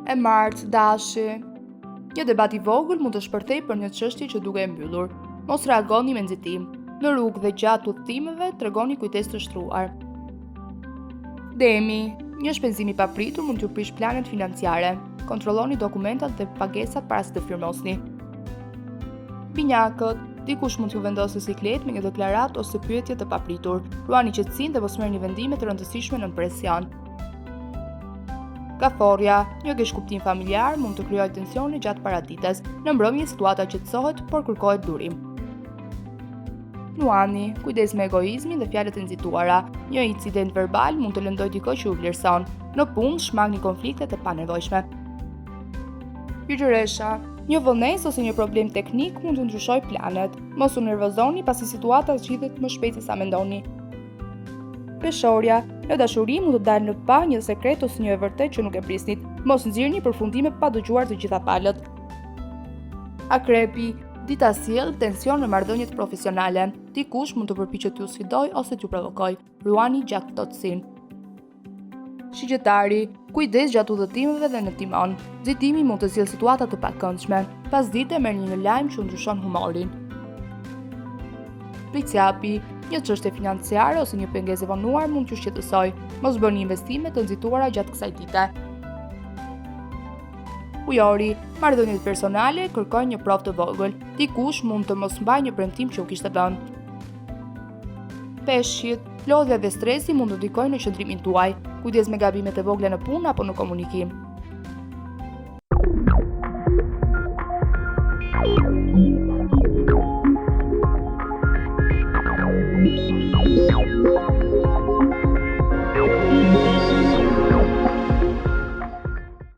E martë, dashi. Një debat i vogël mund të shpërthej për një çështje që duke e mbyllur. Mos reagoni me nxitim. Në rrugë dhe gjatë udhëtimeve tregoni kujdes të shtruar. Demi, një shpenzim i papritur mund t'ju prish planet financiare. Kontrolloni dokumentat dhe pagesat para se të firmosni. Binjakët, dikush mund t'ju vendosë siklet me një deklaratë ose pyetje të papritur. Ruani qetësinë dhe mos merrni vendime të rëndësishme nën presion. Kaforja, një keqkuptim familjar mund të krijojë tensione gjatë paradites. Në mbrëmje situata qetësohet, por kërkohet durim. Nuani, kujdes me egoizmin dhe fjalët e nxituara. Një incident verbal mund të lëndojë dikë që u vlerëson. Në punë shmangni konfliktet e panevojshme. Ygjëresha, një vonesë ose një problem teknik mund të ndryshojë planet. Mos u nervozoni pasi situata zgjidhet më shpejt se sa mendoni. Peshorja, në dashuri mund të dalë në pa një sekret ose një e vërtet që nuk e prisnit. Mos nxirrni përfundime pa dëgjuar të gjitha palët. Akrepi, dita sjell tension në marrëdhëniet profesionale. Dikush mund të përpiqet t'ju sfidojë ose t'ju provokojë. Ruani gjaktësinë. Shigjetari, kujdes gjatë udhëtimeve dhe në timon. Nxitimi mund të sjellë situata të pakëndshme. Pasdite merrni një lajm që ndryshon humorin. Ricjapi, një çështje financiare ose një pengesë e vonuar mund t'ju shqetësojë. Mos bëni investime të nxituara gjatë kësaj dite. Ujori, marrëdhëniet personale kërkojnë një provë të vogël. Dikush mund të mos mbajë një premtim që u kishte dhënë. Peshqit, lodhja dhe stresi mund të ndikojnë në qëndrimin tuaj. Kujdes me gabimet e vogla në punë apo në komunikim.